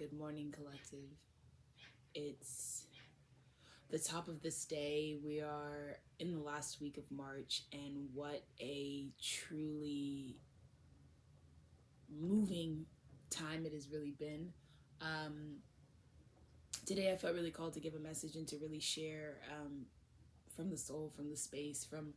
Good morning, collective. It's the top of this day. We are in the last week of March, and what a truly moving time it has really been. Um, Today, I felt really called to give a message and to really share from the soul, from the space, from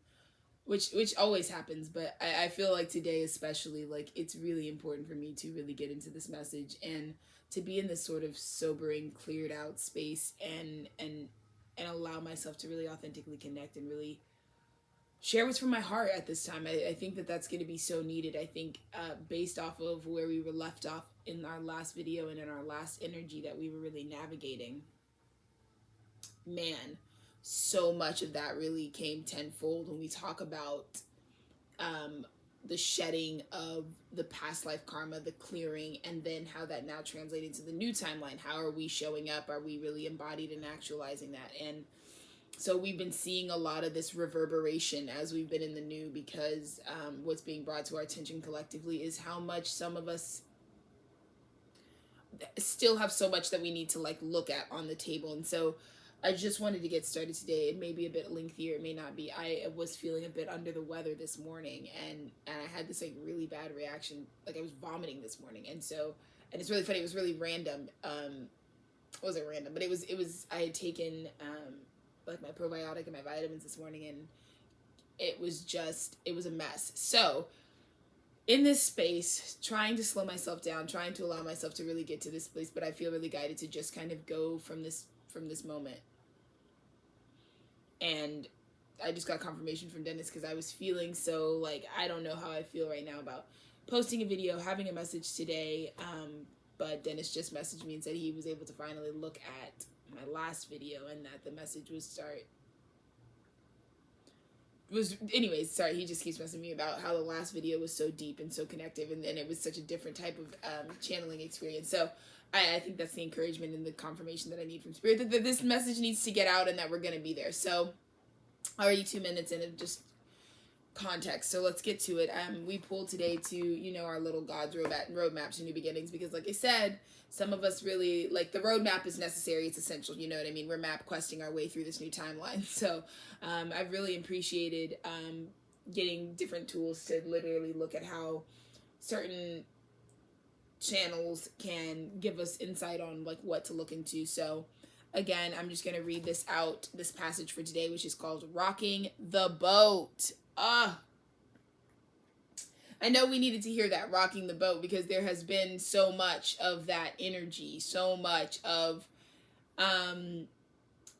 which always happens, but I feel like today especially, like, it's really important for me to really get into this message and to be in this sort of sobering, cleared out space and allow myself to really authentically connect and really share what's from my heart at this time. I think that that's going to be so needed. I think based off of where we were left off in our last video and in our last energy that we were really navigating, man, so much of that really came tenfold when we talk about um, the shedding of the past life karma, the clearing, and then how that now translated to the new timeline. How are we showing up? Are we really embodied and actualizing that? And so we've been seeing a lot of this reverberation as we've been in the new, because what's being brought to our attention collectively is how much some of us still have so much that we need to like look at on the table. And so I just wanted to get started today. It may be a bit lengthier, it may not be. I was feeling a bit under the weather this morning, and I had this like really bad reaction. Like, I was vomiting this morning. And it's really funny, it was really random. It wasn't random, but it was I had taken like my probiotic and my vitamins this morning, and it was a mess. So in this space, trying to slow myself down, trying to allow myself to really get to this place, but I feel really guided to just kind of go from this moment. And I just got confirmation from Dennis, because I was feeling so like, I don't know how I feel right now about posting a video, having a message today. But Dennis just messaged me and said he was able to finally look at my last video, and that the message anyways, sorry, he just keeps messaging me about how the last video was so deep and so connective, and it was such a different type of channeling experience. So I think that's the encouragement and the confirmation that I need from Spirit, that this message needs to get out and that we're going to be there. So already 2 minutes in of just context, so let's get to it. We pulled today to, our little God's roadmap to new beginnings, because like I said, some of us really, like, the roadmap is necessary, it's essential, you know what I mean? We're map questing our way through this new timeline. So I've really appreciated getting different tools to literally look at how certain channels can give us insight on like what to look into. So again, I'm just going to read this passage for today, which is called Rocking the Boat. I know we needed to hear that, rocking the boat, because there has been so much of that energy, so much of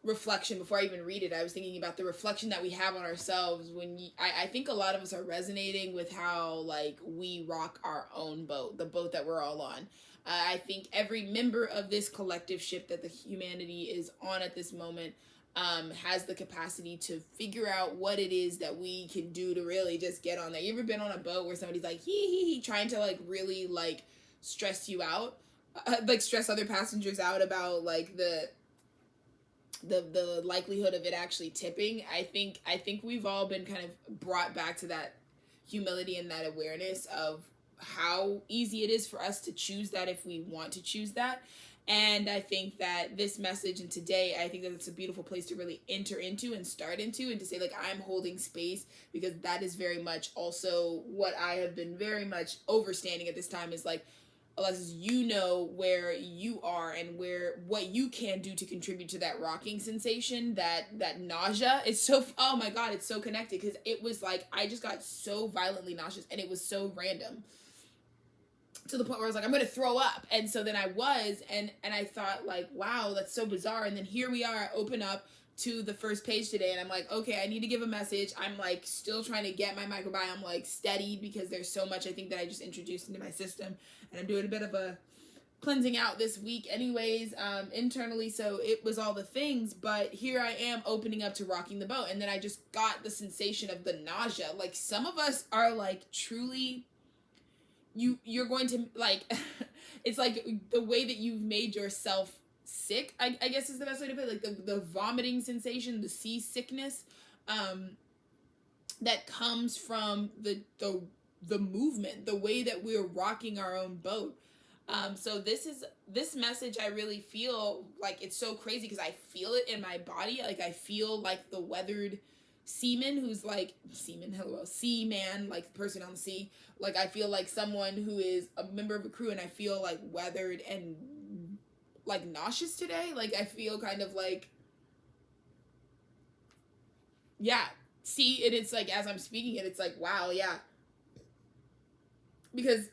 reflection. Before I even read it, I was thinking about the reflection that we have on ourselves when I think a lot of us are resonating with how like we rock our own boat, the boat that we're all on. I think every member of this collective ship that the humanity is on at this moment has the capacity to figure out what it is that we can do to really just get on there. You ever been on a boat where somebody's like he trying to like really like stress you out, like stress other passengers out about like the likelihood of it actually tipping? I think we've all been kind of brought back to that humility and that awareness of how easy it is for us to choose that if we want to choose that. And I think that this message and today, I think that it's a beautiful place to really enter into and start into, and to say like, I'm holding space, because that is very much also what I have been very much overstanding at this time, is like, Alexis, you know where you are and what you can do to contribute to that rocking sensation, that nausea. It's so, oh my God, it's so connected, because it was like, I just got so violently nauseous, and it was so random, to the point where I was like, I'm going to throw up. And so then I was, and I thought like, wow, that's so bizarre. And then here we are, I open up to the first page today, and I'm like, okay, I need to give a message. I'm like still trying to get my microbiome like steadied, because there's so much I think that I just introduced into my system, and I'm doing a bit of a cleansing out this week anyways, internally. So it was all the things, but here I am opening up to rocking the boat. And then I just got the sensation of the nausea. Like, some of us are like truly, you're going to like it's like the way that you've made yourself sick, I guess is the best way to put it, like the vomiting sensation, the seasickness that comes from the movement, the way that we're rocking our own boat. So this message, I really feel like it's so crazy because I feel it in my body. Like I feel like the weathered seaman who's like seaman, like the person on the sea. Like I feel like someone who is a member of a crew, and I feel like weathered and like nauseous today. Like I feel kind of like, yeah. See, and it's like as I'm speaking it, it's like, wow, yeah. Because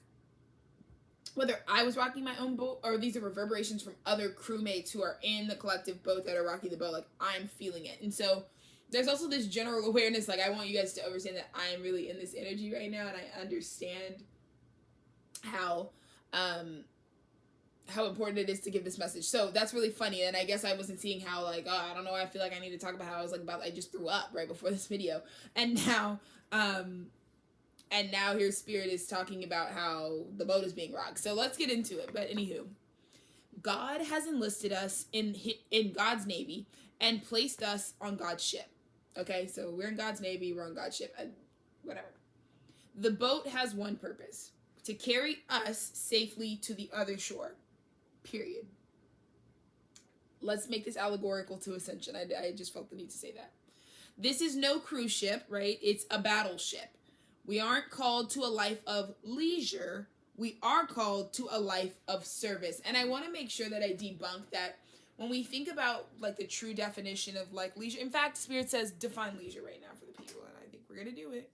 whether I was rocking my own boat or these are reverberations from other crewmates who are in the collective boat that are rocking the boat, like I'm feeling it. And so there's also this general awareness, like I want you guys to understand that I am really in this energy right now, and I understand how important it is to give this message. So that's really funny. And I guess I wasn't seeing how, like, oh, I don't know, I feel like I need to talk about how I was like I just threw up right before this video. And now here Spirit is talking about how the boat is being rocked. So let's get into it. But anywho, God has enlisted us in God's Navy and placed us on God's ship. Okay, so we're in God's Navy, we're on God's ship, whatever. The boat has one purpose: to carry us safely to the other shore. Period. Let's make this allegorical to Ascension. I just felt the need to say that. This is no cruise ship, right? It's a battleship. We aren't called to a life of leisure. We are called to a life of service. And I want to make sure that I debunk that when we think about like the true definition of like leisure. In fact, Spirit says define leisure right now for the people, and I think we're going to do it.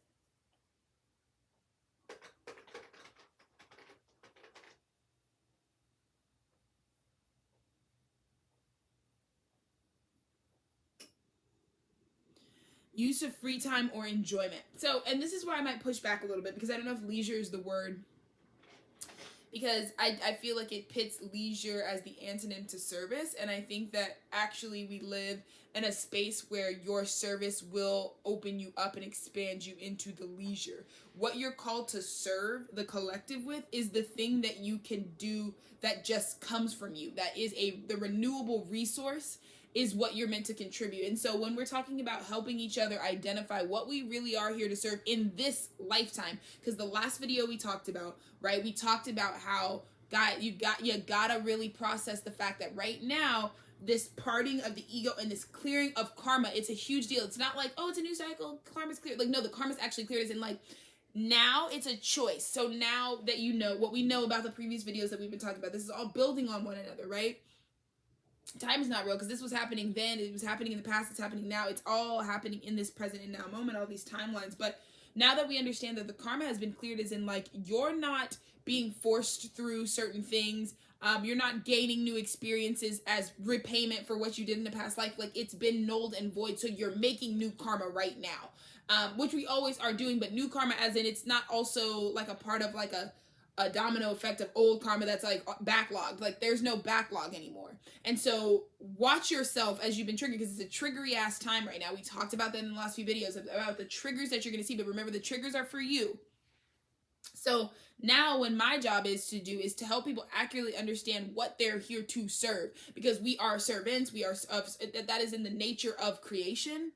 Use of free time or enjoyment. So, and this is where I might push back a little bit because I don't know if leisure is the word, because I feel like it pits leisure as the antonym to service. And I think that actually we live in a space where your service will open you up and expand you into the leisure. What you're called to serve the collective with is the thing that you can do that just comes from you. That is the renewable resource is what you're meant to contribute. And so when we're talking about helping each other identify what we really are here to serve in this lifetime, because the last video we talked about, right? We talked about how you gotta really process the fact that right now, this parting of the ego and this clearing of karma, it's a huge deal. It's not like, oh, it's a new cycle, karma's clear. Like, no, the karma's actually cleared. As in like, now it's a choice. So now that you know what we know about the previous videos that we've been talking about, this is all building on one another, right? Time is not real because this was happening then, it was happening in the past, it's happening now, it's all happening in this present and now moment, all these timelines. But now that we understand that the karma has been cleared, as in like you're not being forced through certain things, you're not gaining new experiences as repayment for what you did in the past life, like it's been nulled and void, so you're making new karma right now, which we always are doing, but new karma as in it's not also like a part of like a domino effect of old karma that's like backlogged. Like there's no backlog anymore. And so watch yourself as you've been triggered, because it's a triggery ass time right now. We talked about that in the last few videos about the triggers that you're going to see, but remember the triggers are for you. So now when my job is to help people accurately understand what they're here to serve, because we are servants, we are that is in the nature of creation.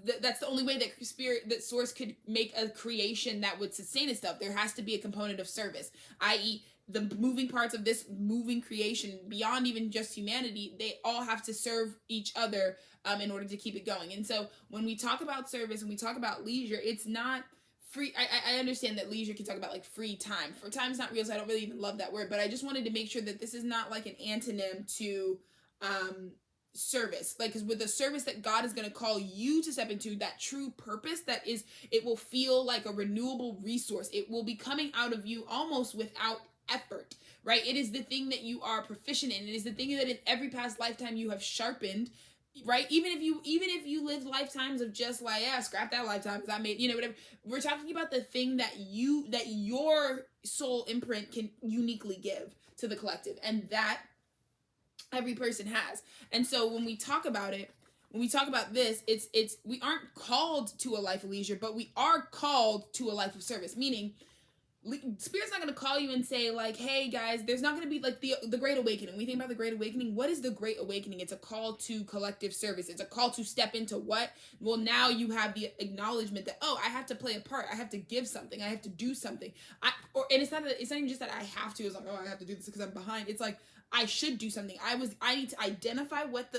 That's the only way that source could make a creation that would sustain itself. There has to be a component of service, i.e. the moving parts of this moving creation beyond even just humanity, they all have to serve each other in order to keep it going. And so when we talk about service and we talk about leisure, it's not free. I understand that leisure can talk about like free time. For time's not real, so I don't really even love that word, but I just wanted to make sure that this is not like an antonym to service, like, because with the service that God is going to call you to step into, that true purpose, that is, it will feel like a renewable resource. It will be coming out of you almost without effort, right? It is the thing that you are proficient in. It is the thing that in every past lifetime you have sharpened, right? Even if you lived lifetimes of just like, yeah, scrap that lifetime because I made, whatever. We're talking about the thing that your soul imprint can uniquely give to the collective, and that every person has. And so when we talk about it, when we talk about this, it's we aren't called to a life of leisure, but we are called to a life of service. Meaning, Spirit's not going to call you and say like, hey guys, there's not going to be like the Great Awakening. We think about the Great Awakening. What is the Great Awakening? It's a call to collective service. It's a call to step into what? Well, now you have the acknowledgement that, oh, I have to play a part. I have to give something. I have to do something. And it's not even just that I have to. It's like, oh, I have to do this because I'm behind. It's like, I should do something. I need to identify what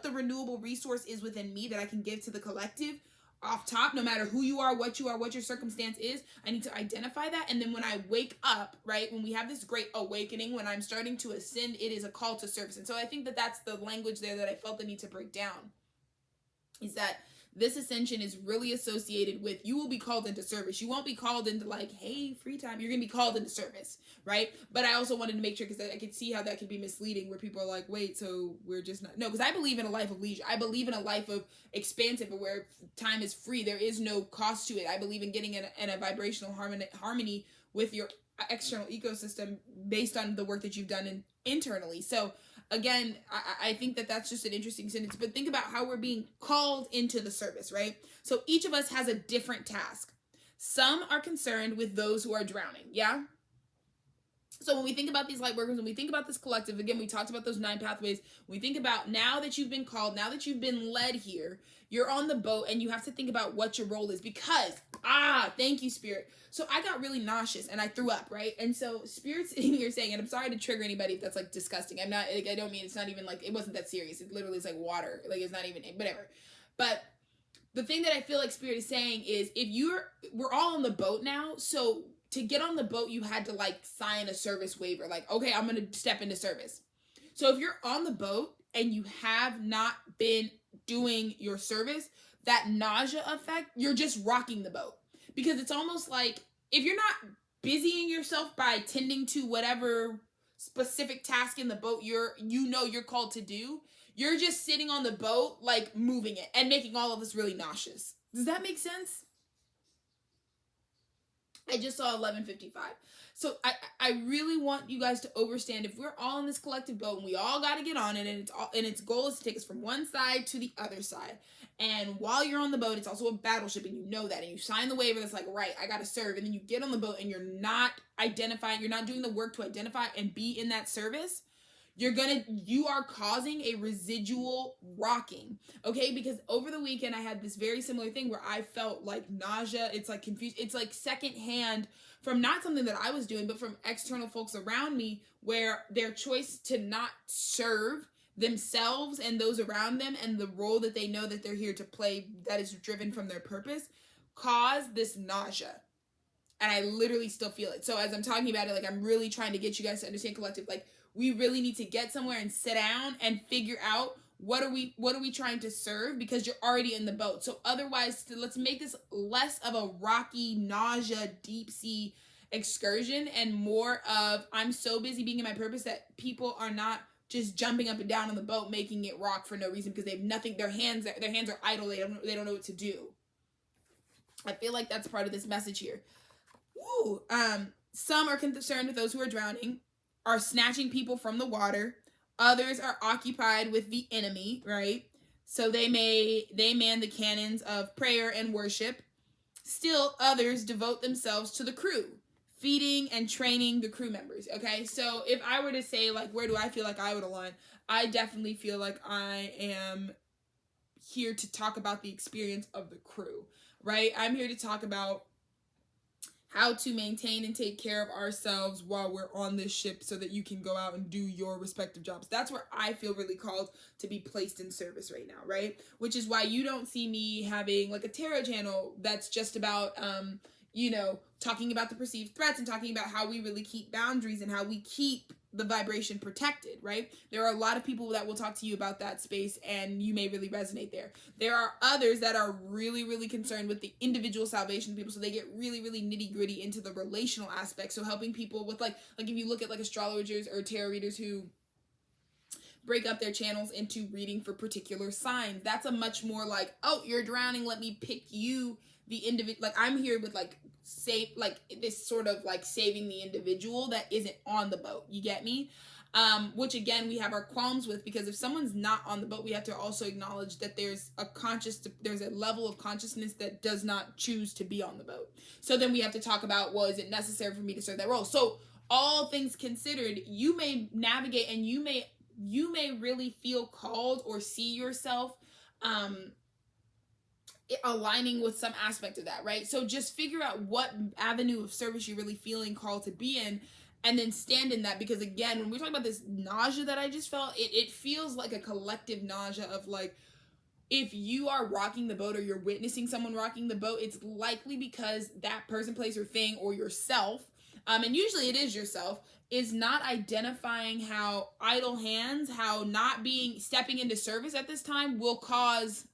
the renewable resource is within me that I can give to the collective off top, no matter who you are, what your circumstance is. I need to identify that. And then when I wake up, right, when we have this great awakening, when I'm starting to ascend, it is a call to service. And so I think that that's the language there that I felt the need to break down, is that this ascension is really associated with, you will be called into service. You won't be called into like, hey, free time. You're going to be called into service, right? But I also wanted to make sure, because I could see how that could be misleading, where people are like, wait, so we're just not. No, because I believe in a life of leisure. I believe in a life of expansive, where time is free. There is no cost to it. I believe in getting in a vibrational harmony with your external ecosystem based on the work that you've done internally. So again, I think that that's just an interesting sentence, but think about how we're being called into the service, right? So each of us has a different task. Some are concerned with those who are drowning, yeah? So when we think about these light workers, when we think about this collective, again, we talked about those 9 pathways. When we think about now that you've been called, now that you've been led here, you're on the boat and you have to think about what your role is, because, thank you, Spirit. So I got really nauseous and I threw up, right? And so Spirit's sitting here saying, and I'm sorry to trigger anybody if that's like disgusting. I don't mean, it's not even like, it wasn't that serious. It literally is like water. Like it's not even, whatever. But the thing that I feel like Spirit is saying is, we're all on the boat now. So to get on the boat, you had to like sign a service waiver. Like, okay, I'm going to step into service. So if you're on the boat and you have not been doing your service, that nausea effect, you're just rocking the boat. Because it's almost like, if you're not busying yourself by tending to whatever specific task in the boat you're called to do, you're just sitting on the boat, like moving it and making all of us really nauseous. Does that make sense? I just saw 11:55. So I really want you guys to understand, if we're all in this collective boat and we all got to get on it, and its goal is to take us from one side to the other side. And while you're on the boat, it's also a battleship, and you know that, and you sign the waiver that's like, right, I got to serve. And then you get on the boat and you're not doing the work to identify and be in that service. You are causing a residual rocking, okay? Because over the weekend, I had this very similar thing where I felt like nausea. It's like confused. It's like secondhand from not something that I was doing, but from external folks around me, where their choice to not serve themselves and those around them and the role that they know that they're here to play, that is driven from their purpose, caused this nausea. And I literally still feel it. So as I'm talking about it, like, I'm really trying to get you guys to understand collective, like, we really need to get somewhere and sit down and figure out what are we trying to serve, because you're already in the boat. So otherwise, let's make this less of a rocky, nausea, deep sea excursion, and more of, I'm so busy being in my purpose that people are not just jumping up and down on the boat making it rock for no reason, because they have nothing. Their hands are idle. They don't know what to do. I feel like that's part of this message here. Woo. Some are concerned with those who are drowning, are snatching people from the water. Others are occupied with the enemy, right? So they man the cannons of prayer and worship. Still, others devote themselves to the crew, feeding and training the crew members, okay? So if I were to say, like, where do I feel like I would align? I definitely feel like I am here to talk about the experience of the crew, right? I'm here to talk about how to maintain and take care of ourselves while we're on this ship, so that you can go out and do your respective jobs. That's where I feel really called to be placed in service right now, right? Which is why you don't see me having like a tarot channel that's just about, talking about the perceived threats and talking about how we really keep boundaries and how we keep the vibration protected, right? There are a lot of people that will talk to you about that space, and you may really resonate there. There are others that are really, really concerned with the individual salvation of people, so they get really, really nitty gritty into the relational aspect. So helping people with like if you look at like astrologers or tarot readers who break up their channels into reading for particular signs, that's a much more like, oh, you're drowning, let me pick you, the individual. Like, I'm here with this sort of like saving the individual that isn't on the boat. You get me? which again, we have our qualms with, because if someone's not on the boat, we have to also acknowledge that there's a level of consciousness that does not choose to be on the boat. So then we have to talk about, well, is it necessary for me to serve that role? So all things considered, you may navigate, and you may really feel called or see yourself aligning with some aspect of that, right? So just figure out what avenue of service you're really feeling called to be in, and then stand in that. Because again, when we're talking about this nausea that I just felt, it feels like a collective nausea of like, if you are rocking the boat or you're witnessing someone rocking the boat, it's likely because that person, place, or thing, or yourself, and usually it is yourself, is not identifying how idle hands, how not stepping into service at this time will cause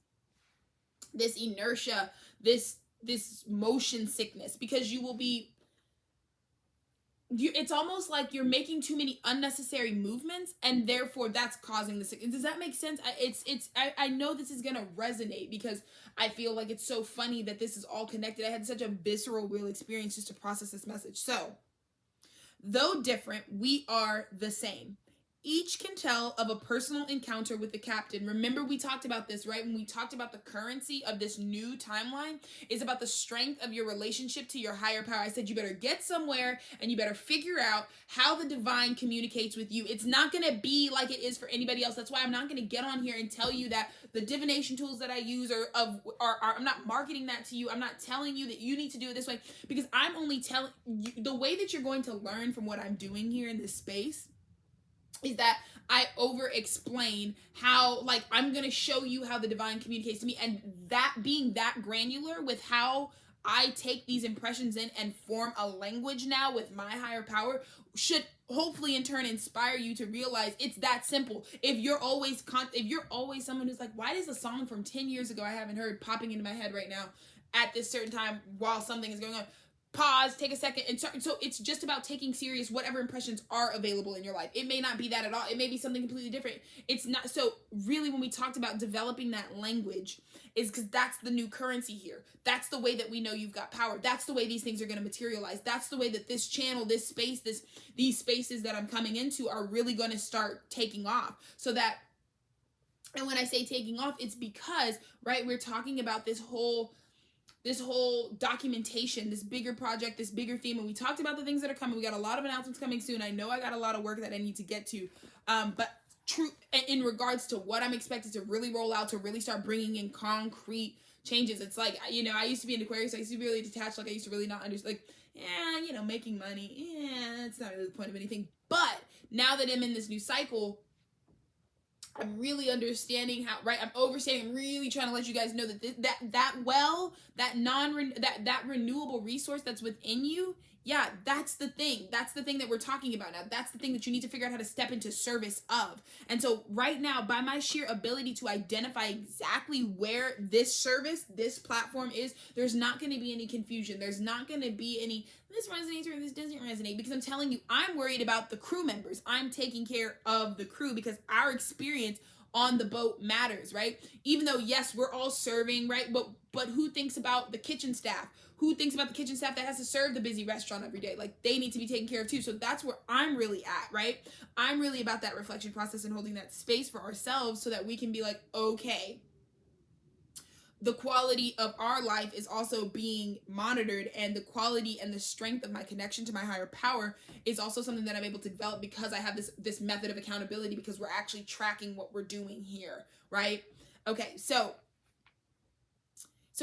this inertia, this motion sickness, because you will be, it's almost like you're making too many unnecessary movements, and therefore that's causing the sickness. Does that make sense? I know this is gonna resonate, because I feel like it's so funny that this is all connected. I had such a visceral, real experience just to process this message. So, though different, we are the same. Each can tell of a personal encounter with the captain. Remember, we talked about this, right? When we talked about the currency of this new timeline is about the strength of your relationship to your higher power. I said you better get somewhere and you better figure out how the divine communicates with you. It's not going to be like it is for anybody else. That's why I'm not going to get on here and tell you that the divination tools that I use are I'm not marketing that to you. I'm not telling you that you need to do it this way, because I'm only telling you the way that you're going to learn from what I'm doing here in this space is that I over explain how, like, I'm going to show you how the divine communicates to me, and that being that granular with how I take these impressions in and form a language now with my higher power should hopefully in turn inspire you to realize it's that simple. If you're always someone who's like, why does a song from 10 years ago I haven't heard popping into my head right now at this certain time while something is going on? Pause, take a second, and so it's just about taking serious whatever impressions are available in your life. It may not be that at all. It may be something completely different. It's not. So really, when we talked about developing that language, is because that's the new currency here. That's the way that we know you've got power. That's the way these things are going to materialize. That's the way that this channel, this space, these spaces that I'm coming into are really going to start taking off. So that, and when I say taking off, it's because, right, we're talking about this whole documentation, this bigger project, this bigger theme, and we talked about the things that are coming. We got a lot of announcements coming soon. I know I got a lot of work that I need to get to, but true in regards to what I'm expected to really roll out, to really start bringing in concrete changes. It's like, I used to be an Aquarius. I used to be really detached. Like, I used to really not understand, like, making money, that's not really the point of anything. But now that I'm in this new cycle, I'm really understanding how, right? I'm overstanding. I'm really trying to let you guys know that that renewable resource that's within you, yeah, that's the thing. That's the thing that we're talking about now. That's the thing that you need to figure out how to step into service of. And so right now, by my sheer ability to identify exactly where this service, this platform is, there's not going to be any confusion. There's not going to be any, this resonates or this doesn't resonate, because I'm telling you, I'm worried about the crew members. I'm taking care of the crew, because our experience on the boat matters, right? Even though, yes, we're all serving, right? But who thinks about the kitchen staff? Who thinks about the kitchen staff that has to serve the busy restaurant every day? Like, they need to be taken care of too. So that's where I'm really at, right? I'm really about that reflection process and holding that space for ourselves so that we can be like, okay, the quality of our life is also being monitored, and the quality and the strength of my connection to my higher power is also something that I'm able to develop because I have this method of accountability, because we're actually tracking what we're doing here, right? Okay, so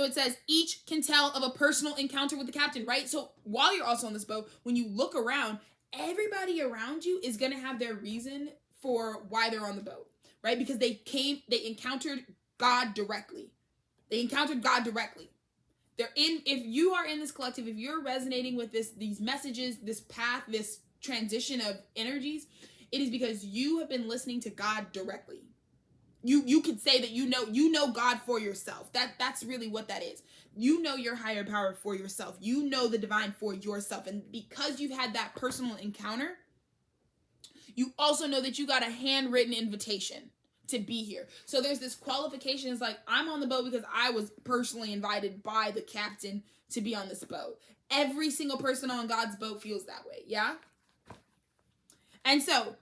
it says each can tell of a personal encounter with the captain, right? So while you're also on this boat, when you look around, everybody around you is going to have their reason for why they're on the boat, right? Because they encountered God directly. They encountered God directly. If you are in this collective, if you're resonating with these messages, this path, this transition of energies, it is because you have been listening to God directly. You could say that you know God for yourself. That's really what that is. You know your higher power for yourself. You know the divine for yourself. And because you've had that personal encounter, you also know that you got a handwritten invitation to be here. So there's this qualification. It's like, I'm on the boat because I was personally invited by the captain to be on this boat. Every single person on God's boat feels that way, yeah? And so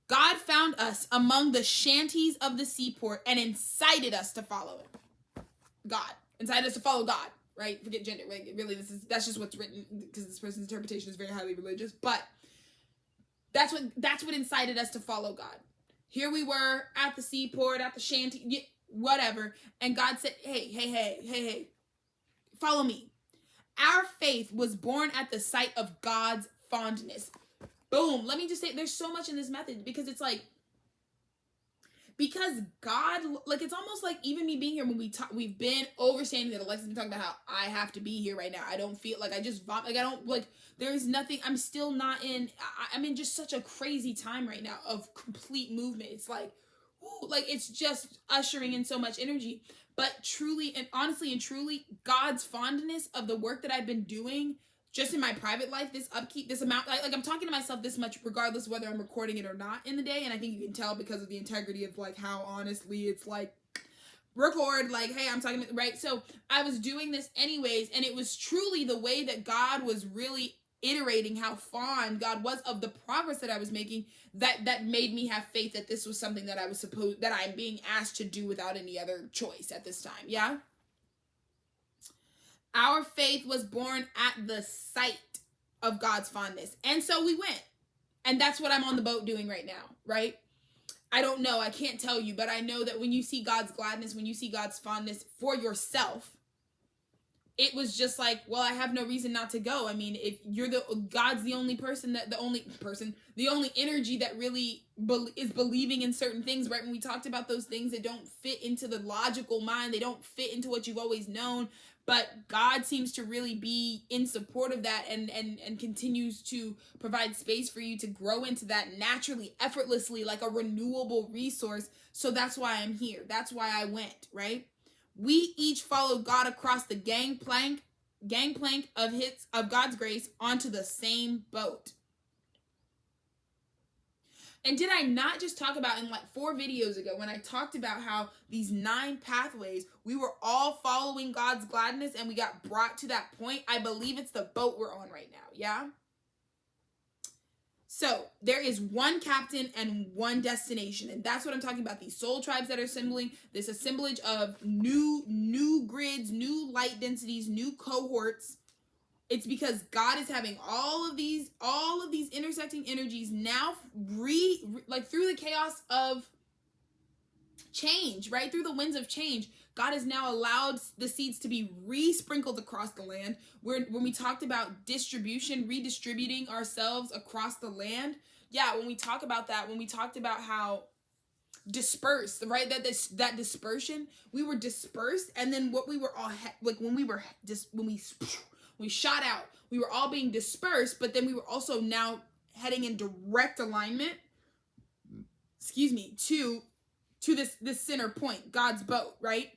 God found us among the shanties of the seaport and incited us to follow him. God incited us to follow God, right? Forget gender. Right? Really, that's just what's written, because this person's interpretation is very highly religious. But that's what incited us to follow God. Here we were at the seaport, at the shanty, whatever, and God said, hey, follow me. Our faith was born at the sight of God's fondness. Boom. Let me just say, there's so much in this method, because it's like, because God, like, it's almost like even me being here when we've been overstanding that Alexa's been talking about how I have to be here right now. I don't feel like I just vomit. Like, I don't, like, there's nothing, I'm still not in, I'm in just such a crazy time right now of complete movement. It's like, whoo, like, it's just ushering in so much energy. But truly and honestly and truly, God's fondness of the work that I've been doing just in my private life, this upkeep, this amount, like I'm talking to myself this much regardless of whether I'm recording it or not in the day. And I think you can tell because of the integrity of like how honestly it's like, record, like, hey, I'm talking, right? So I was doing this anyways, and it was truly the way that God was really iterating how fond God was of the progress that I was making that made me have faith that this was something that that I'm being asked to do without any other choice at this time. Yeah. Our faith was born at the sight of God's fondness. And so we went. And that's what I'm on the boat doing right now, right? I don't know. I can't tell you, but I know that when you see God's gladness, when you see God's fondness for yourself, it was just like, well, I have no reason not to go. I mean, if you're God's the only person the only energy that really is believing in certain things, right? When we talked about those things that don't fit into the logical mind, they don't fit into what you've always known. But God seems to really be in support of that and continues to provide space for you to grow into that naturally, effortlessly, like a renewable resource. So that's why I'm here. That's why I went, right? We each followed God across the gangplank of God's grace onto the same boat. And did I not just talk about in like 4 videos ago when I talked about how these 9 pathways, we were all following God's gladness and we got brought to that point? I believe it's the boat we're on right now, yeah? So there is one captain and one destination, and that's what I'm talking about. These soul tribes that are assembling, this assemblage of new grids, new light densities, new cohorts. It's because God is having all of these intersecting energies now like through the chaos of change, right? Through the winds of change, God has now allowed the seeds to be re-sprinkled across the land. When we talked about distribution, redistributing ourselves across the land. Yeah, when we talk about that, when we talked about how dispersed, right? That dispersion, we were dispersed, and then what we were all when we shot out, we were all being dispersed, but then we were also now heading in direct alignment, to this center point, God's boat, right?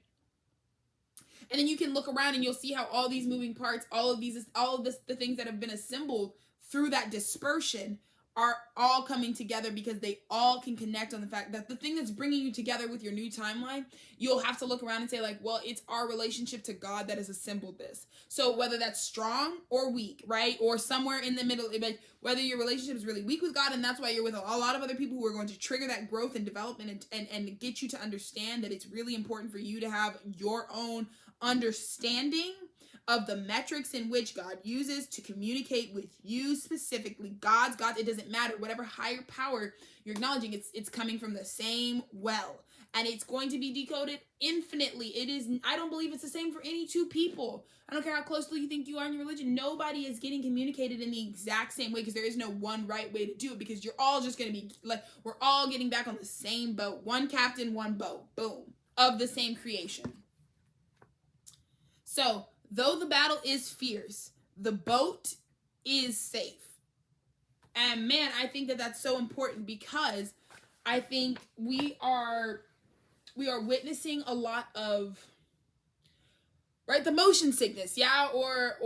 And then you can look around and you'll see how all these moving parts, the things that have been assembled through that dispersion are all coming together because they all can connect on the fact that the thing that's bringing you together with your new timeline, you'll have to look around and say like, well, it's our relationship to God that has assembled this. So whether that's strong or weak, right? Or somewhere in the middle, like whether your relationship is really weak with God and that's why you're with a lot of other people who are going to trigger that growth and development and get you to understand that it's really important for you to have your own understanding of the metrics in which God uses to communicate with you specifically. God, it doesn't matter. Whatever higher power you're acknowledging, it's coming from the same well. And it's going to be decoded infinitely. I don't believe it's the same for any 2 people. I don't care how closely you think you are in your religion. Nobody is getting communicated in the exact same way because there is no one right way to do it because you're all just going to be like, we're all getting back on the same boat. One captain, one boat. Boom. Of the same creation. So, though the battle is fierce, the boat is safe. And man, I think that that's so important because I think we are witnessing a lot of, right, the motion sickness, yeah, or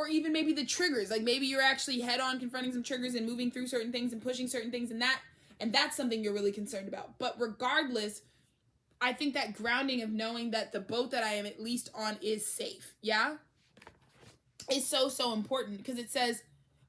even maybe the triggers. Like maybe you're actually head on confronting some triggers and moving through certain things and pushing certain things and that's something you're really concerned about. But regardless, I think that grounding of knowing that the boat that I am at least on is safe, yeah, is so important because it says,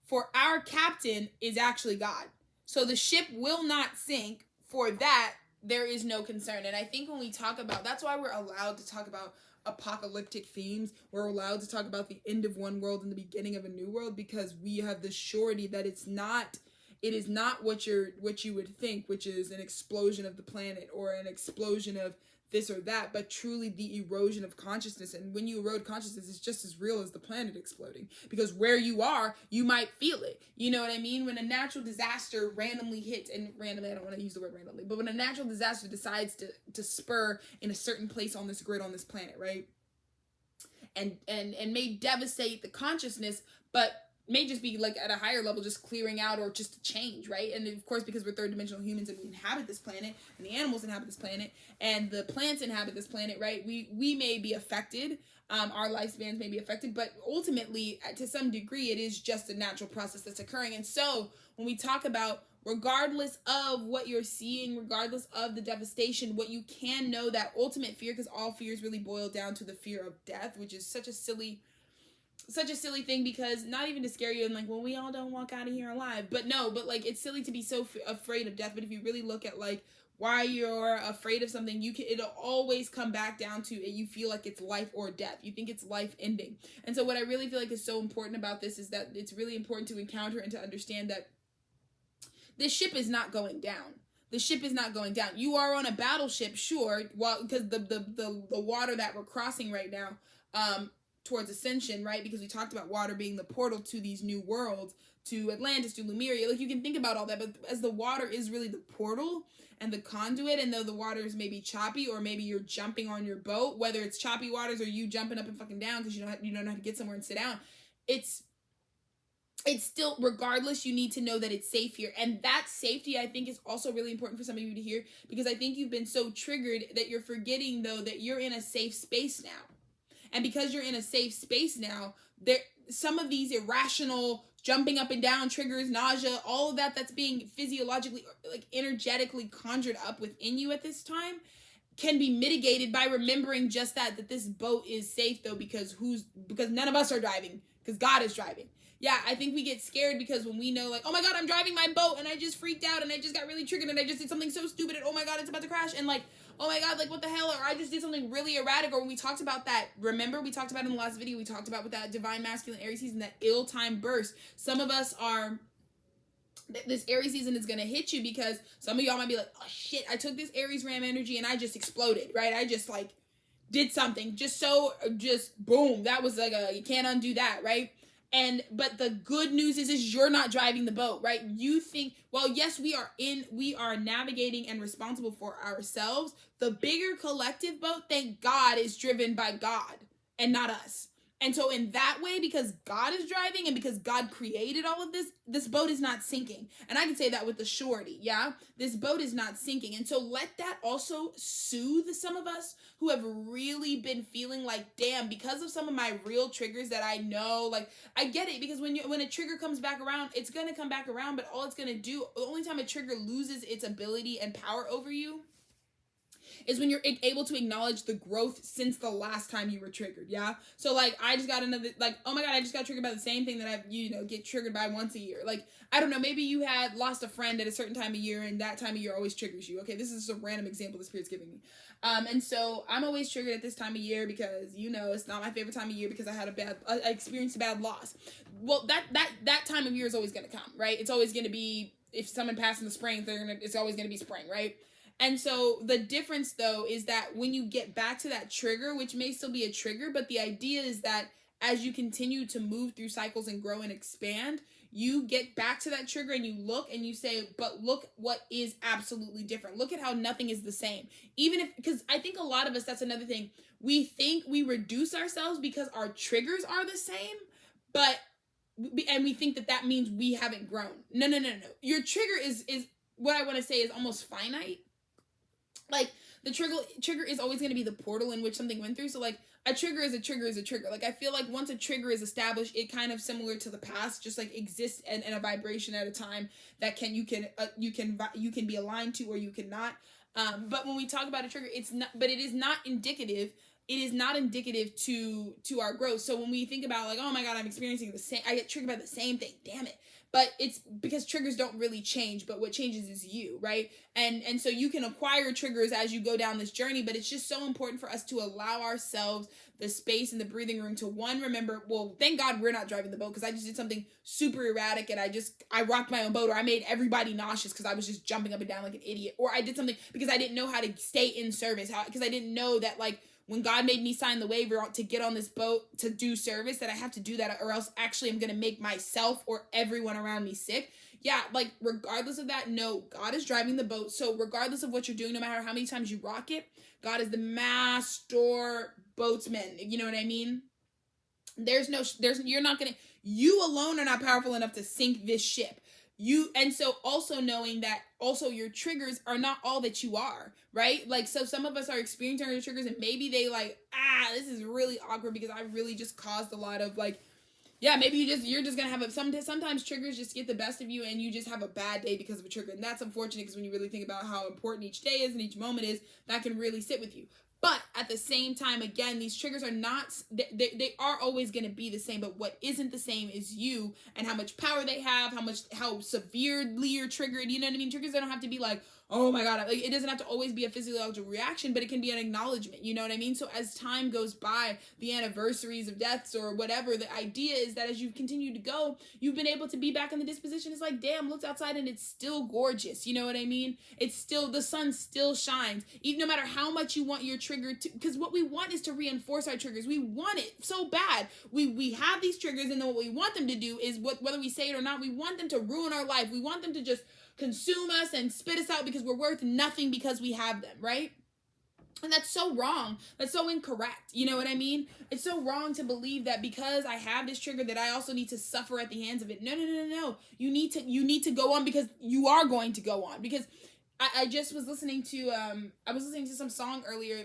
for our captain is actually God. So the ship will not sink. For that, there is no concern. And I think when we talk about, that's why we're allowed to talk about apocalyptic themes. We're allowed to talk about the end of one world and the beginning of a new world, because we have the surety that it is not what you would think, which is an explosion of the planet or an explosion of this or that, but truly the erosion of consciousness. And when you erode consciousness, it's just as real as the planet exploding, because where you are, you might feel it. You know what I mean? When a natural disaster randomly hits, and randomly, I don't want to use the word randomly, but when a natural disaster decides to spur in a certain place on this grid, on this planet, right? And may devastate the consciousness, but may just be like at a higher level, just clearing out or just a change, right? And of course, because we're third dimensional humans and we inhabit this planet, and the animals inhabit this planet, and the plants inhabit this planet, right? We may be affected, our lifespans may be affected, but ultimately, to some degree, it is just a natural process that's occurring. And so when we talk about, regardless of what you're seeing, regardless of the devastation, what you can know, that ultimate fear, because all fears really boil down to the fear of death, which is such a silly thing, because not even to scare you and like, well, we all don't walk out of here alive, but like, it's silly to be so afraid of death. But if you really look at like why you're afraid of something, it'll always come back down to it. You feel like it's life or death. You think it's life ending. And so what I really feel like is so important about this is that it's really important to encounter and to understand that this ship is not going down. The ship is not going down. You are on a battleship, sure, well, because the water that we're crossing right now, towards ascension, right? Because we talked about water being the portal to these new worlds, to Atlantis, to Lemuria. Like, you can think about all that, but as the water is really the portal and the conduit, and though the water is maybe choppy, or maybe you're jumping on your boat, whether it's choppy waters or you jumping up and fucking down because you don't know how to get somewhere and sit down, it's still, regardless, you need to know that it's safe here. And that safety, I think, is also really important for some of you to hear, because I think you've been so triggered that you're forgetting, though, that you're in a safe space now. And because you're in a safe space now, some of these irrational jumping up and down triggers, nausea, all of that's being physiologically, like energetically conjured up within you at this time, can be mitigated by remembering just that this boat is safe, though, because none of us are driving, because God is driving. Yeah, I think we get scared because when we know, like, oh my God, I'm driving my boat and I just freaked out and I just got really triggered and I just did something so stupid and oh my God, it's about to crash, and like, oh my God, like what the hell, or I just did something really erratic. Or when we talked about that, remember we talked about in the last video, we talked about with that divine masculine Aries season, that ill-timed burst. Some of us are, this Aries season is going to hit you because some of y'all might be like, oh shit, I took this Aries Ram energy and I just exploded, right? I just like did something just boom. That was like you can't undo that, right? But the good news is you're not driving the boat, right? You think, well, yes, we are navigating and responsible for ourselves. The bigger collective boat, thank God, is driven by God and not us. And so in that way, because God is driving and because God created all of this boat is not sinking. And I can say that with the surety, yeah? This boat is not sinking. And so let that also soothe some of us who have really been feeling like, damn, because of some of my real triggers that I know, like, I get it, because when a trigger comes back around, it's going to come back around, but all it's going to do, the only time a trigger loses its ability and power over you is when you're able to acknowledge the growth since the last time you were triggered, yeah? So, like, I just got another, like, oh my God, I just got triggered by the same thing that I, get triggered by once a year. Like, I don't know, maybe you had lost a friend at a certain time of year, and that time of year always triggers you. Okay, this is just a random example the Spirit's giving me. And so I'm always triggered at this time of year because, it's not my favorite time of year because I experienced a bad loss. Well, that time of year is always going to come, right? It's always going to be, if someone passed in the spring, it's always going to be spring, right? And so the difference, though, is that when you get back to that trigger, which may still be a trigger, but the idea is that as you continue to move through cycles and grow and expand, you get back to that trigger and you look and you say, but look what is absolutely different. Look at how nothing is the same. Because I think a lot of us, that's another thing. We think we reduce ourselves because our triggers are the same, and we think that means we haven't grown. No. Your trigger is what I want to say is almost finite. Like, the trigger is always going to be the portal in which something went through. So, like, a trigger is a trigger is a trigger. Like, I feel like once a trigger is established, it kind of similar to the past, just like exists in a vibration at a time that you can be aligned to or you cannot. But when we talk about a trigger, it is not indicative. It is not indicative to our growth. So when we think about, like, oh my God, I'm experiencing I get triggered by the same thing. Damn it. but it's because triggers don't really change, but what changes is you, right? And so you can acquire triggers as you go down this journey, but it's just so important for us to allow ourselves the space and the breathing room to, one, remember, well, thank God we're not driving the boat, because I just did something super erratic and I rocked my own boat, or I made everybody nauseous because I was just jumping up and down like an idiot, or I did something because I didn't know how to stay in service, because I didn't know that, like, when God made me sign the waiver to get on this boat to do service, that I have to do that, or else actually I'm going to make myself or everyone around me sick. Yeah, like, regardless of that, no, God is driving the boat. So regardless of what you're doing, no matter how many times you rock it, God is the master boatsman. You know what I mean? You're not going to, you alone are not powerful enough to sink this ship. And so also knowing that also your triggers are not all that you are, right? Like, so some of us are experiencing our triggers and maybe they like, this is really awkward because I really just caused a lot of, like, yeah, maybe you're just gonna have sometimes triggers just get the best of you and you just have a bad day because of a trigger. And that's unfortunate, because when you really think about how important each day is and each moment is, that can really sit with you. But at the same time, again, these triggers are not, they are always going to be the same, but what isn't the same is you and how much power they have, how severely you're triggered. You know what I mean? Triggers don't have to be like, oh my God, like, it doesn't have to always be a physiological reaction, but it can be an acknowledgement. You know what I mean? So as time goes by, the anniversaries of deaths or whatever, the idea is that as you continue to go, you've been able to be back in the disposition. It's like, damn, looked outside and it's still gorgeous. You know what I mean? It's still, the sun still shines. Even no matter how much you want your trigger to, because what we want is to reinforce our triggers. We want it so bad. We have these triggers, and then what we want them to do is, whether we say it or not, we want them to ruin our life. We want them to just consume us and spit us out because we're worth nothing because we have them, right? And that's so wrong. That's so incorrect. You know what I mean? It's so wrong to believe that because I have this trigger that I also need to suffer at the hands of it. No. You need to go on, because you are going to go on. Because I just was listening to some song earlier.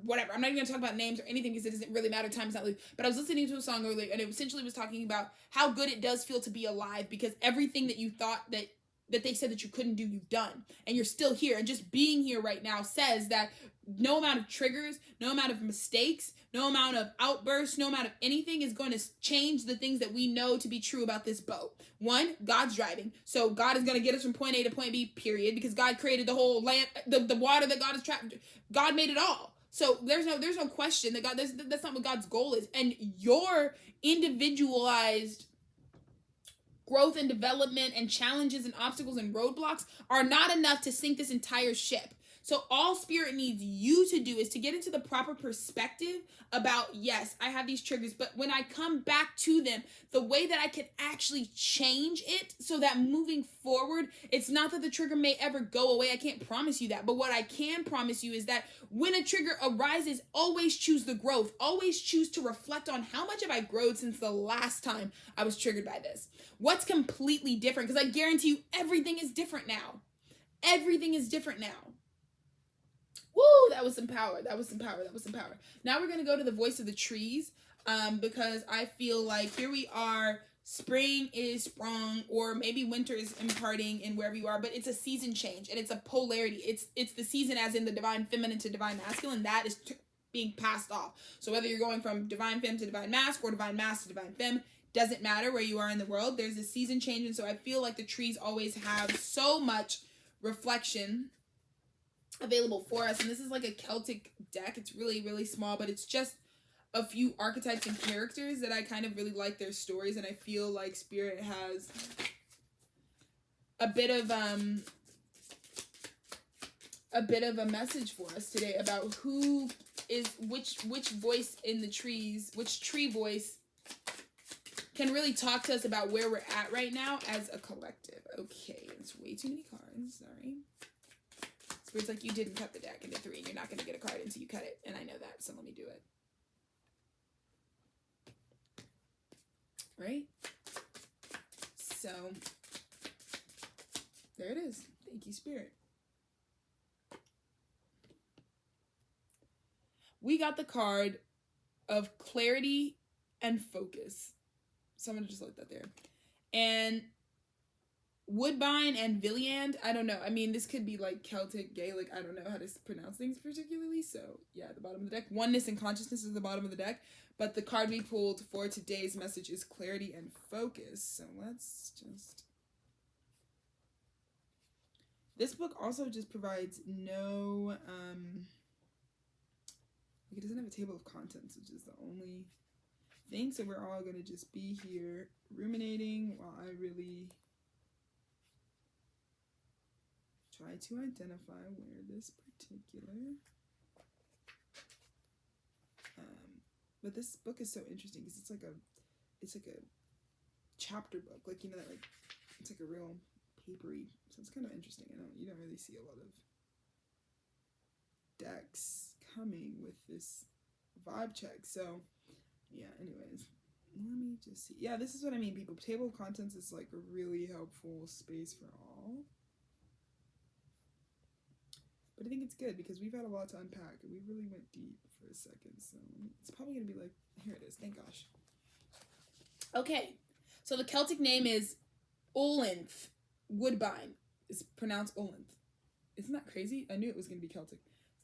Whatever. I'm not even going to talk about names or anything because it doesn't really matter. Time's not live. But I was listening to a song earlier, and it essentially was talking about how good it does feel to be alive, because everything that you thought that they said that you couldn't do, you've done, and you're still here. And just being here right now says that no amount of triggers, no amount of mistakes, no amount of outbursts, no amount of anything is going to change the things that we know to be true about this boat. One, God's driving. So God is going to get us from point A to point B, period, because God created the whole land, the water that God is trapped. God made it all. So there's no question that that's not what God's goal is. And your individualized growth and development and challenges and obstacles and roadblocks are not enough to sink this entire ship. So all Spirit needs you to do is to get into the proper perspective about, yes, I have these triggers, but when I come back to them, the way that I can actually change it so that moving forward, it's not that the trigger may ever go away. I can't promise you that. But what I can promise you is that when a trigger arises, always choose the growth. Always choose to reflect on how much have I grown since the last time I was triggered by this. What's completely different? Because I guarantee you everything is different now. Everything is different now. Woo, that was some power. Now we're going to go to the voice of the trees, because I feel like here we are, spring is sprung, or maybe winter is imparting in wherever you are, but it's a season change, and it's a polarity. It's the season as in the divine feminine to divine masculine, that is being passed off. So whether you're going from divine femme to divine masc, or divine masc to divine femme, doesn't matter where you are in the world, there's a season change. And so I feel like the trees always have so much reflection available for us. And this is like a Celtic deck. It's really, really small, but it's just a few archetypes and characters that I kind of really like their stories. And I feel like Spirit has a bit of a message for us today about who is which voice in the trees, which tree voice can really talk to us about where we're at right now as a collective. Okay, it's way too many cards. Sorry. It's like, you didn't cut the deck into 3, and you're not going to get a card until you cut it. And I know that, so let me do it. Right? So, there it is. Thank you, Spirit. We got the card of clarity and focus. So I'm going to just let that there. And Woodbine and Villiand. I don't know. I mean, this could be like Celtic, Gaelic. I don't know how to pronounce things particularly. So yeah, the bottom of the deck. Oneness and consciousness is the bottom of the deck. But the card we pulled for today's message is clarity and focus. So let's just... This book also just provides no... Like it doesn't have a table of contents, which is the only thing. So we're all going to just be here ruminating while I really try to identify where this particular... but this book is so interesting because it's like a chapter book, like, you know, like it's like a real papery. So it's kind of interesting. You don't really see a lot of decks coming with this vibe check. So yeah, anyways, let me just see. Yeah, this is what I mean, people. Table of contents is like a really helpful space for all. But I think it's good because we've had a lot to unpack and we really went deep for a second. So it's probably going to be like, here it is. Thank gosh. Okay. So the Celtic name is Olinth. Woodbine. It's pronounced Olinth. Isn't that crazy? I knew it was going to be Celtic.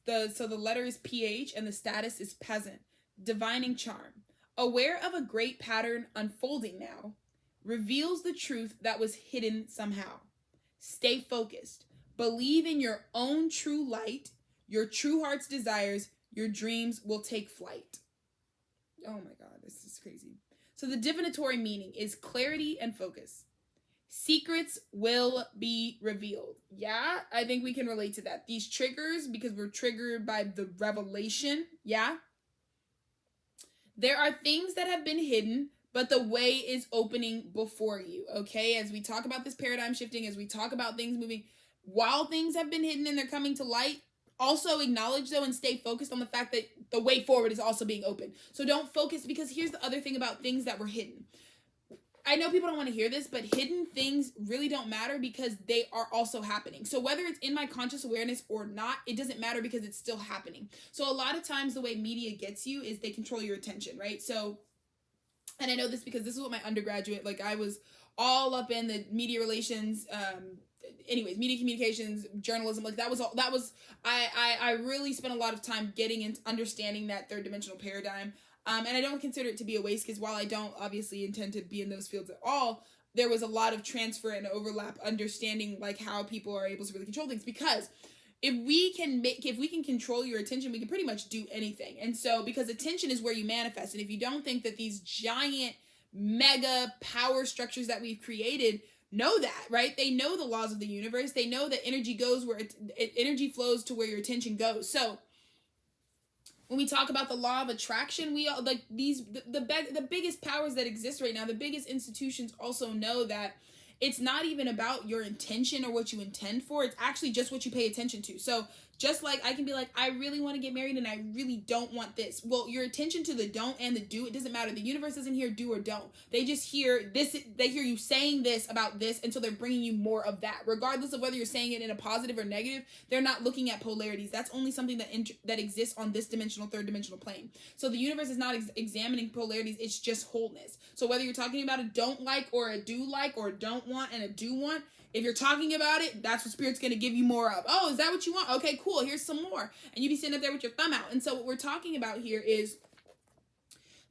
So the letter is PH and the status is peasant. Divining charm. Aware of a great pattern unfolding now, reveals the truth that was hidden somehow. Stay focused. Believe in your own true light, your true heart's desires, your dreams will take flight. Oh my God, this is crazy. So the divinatory meaning is clarity and focus. Secrets will be revealed. Yeah, I think we can relate to that. These triggers, because we're triggered by the revelation. Yeah. There are things that have been hidden, but the way is opening before you. Okay, as we talk about this paradigm shifting, as we talk about things moving, while things have been hidden and they're coming to light, also acknowledge though and stay focused on the fact that the way forward is also being open. So don't focus, because here's the other thing about things that were hidden. I know people don't want to hear this, but hidden things really don't matter because they are also happening. So whether it's in my conscious awareness or not, it doesn't matter because it's still happening. So a lot of times the way media gets you is they control your attention, right? So, and I know this because this is what my undergraduate, like I was all up in the media relations, anyways, media communications, journalism, like I really spent a lot of time getting into understanding that third dimensional paradigm. And I don't consider it to be a waste because while I don't obviously intend to be in those fields at all, there was a lot of transfer and overlap understanding like how people are able to really control things. Because if we can control your attention, we can pretty much do anything. And so because attention is where you manifest. And if you don't think that these giant mega power structures that we've created know that, right? They know the laws of the universe. They know that energy goes where energy flows to where your attention goes. So when we talk about the law of attraction, we all like the biggest powers that exist right now, the biggest institutions also know that it's not even about your intention or what you intend for. It's actually just what you pay attention to. So just like I can be like, I really want to get married and I really don't want this. Well, your attention to the don't and the do, it doesn't matter. The universe doesn't hear do or don't. They just hear this. They hear you saying this about this. And so they're bringing you more of that. Regardless of whether you're saying it in a positive or negative, they're not looking at polarities. That's only something that exists on this dimensional, third dimensional plane. So the universe is not examining polarities. It's just wholeness. So whether you're talking about a don't like or a do like or a don't want and a do want, if you're talking about it, that's what Spirit's going to give you more of. Oh, is that what you want? Okay, cool. Here's some more. And you be sitting up there with your thumb out. And so what we're talking about here is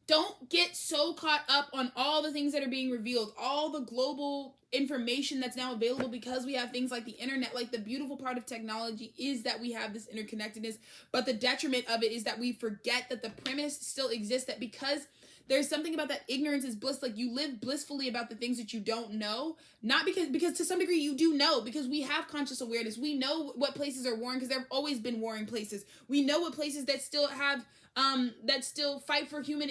don't get so caught up on all the things that are being revealed, all the global information that's now available because we have things like the internet. Like the beautiful part of technology is that we have this interconnectedness, but the detriment of it is that we forget that the premise still exists, that because there's something about that ignorance is bliss. Like you live blissfully about the things that you don't know. Not because to some degree you do know, because we have conscious awareness. We know what places are warring because there have always been warring places. We know what places that still have, that still fight for human,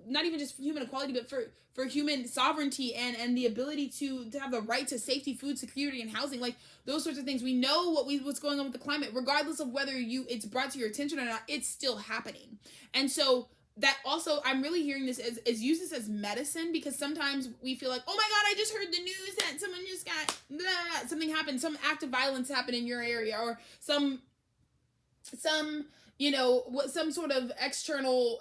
not even just for human equality, but for human sovereignty and the ability to have the right to safety, food, security, and housing. Like those sorts of things. We know what's going on with the climate, regardless of whether it's brought to your attention or not, it's still happening. And so that also, I'm really hearing this as use this as medicine, because sometimes we feel like, oh my God, I just heard the news that someone just got, blah, something happened, some act of violence happened in your area, or some you know, what some sort of external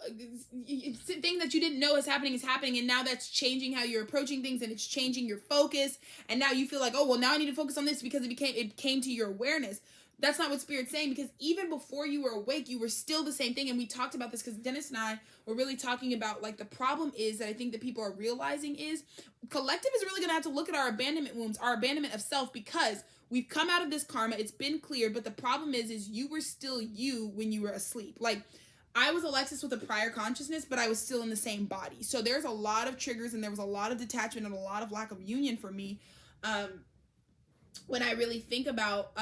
thing that you didn't know is happening, and now that's changing how you're approaching things, and it's changing your focus, and now you feel like, oh well, now I need to focus on this because it came to your awareness. That's not what Spirit's saying, because even before you were awake, you were still the same thing. And we talked about this because Dennis and I were really talking about, like, the problem is that I think that people are realizing is collective is really going to have to look at our abandonment wounds, our abandonment of self, because we've come out of this karma. It's been clear, but the problem is you were still you when you were asleep. Like, I was Alexis with a prior consciousness, but I was still in the same body. So there's a lot of triggers, and there was a lot of detachment and a lot of lack of union for me when I really think about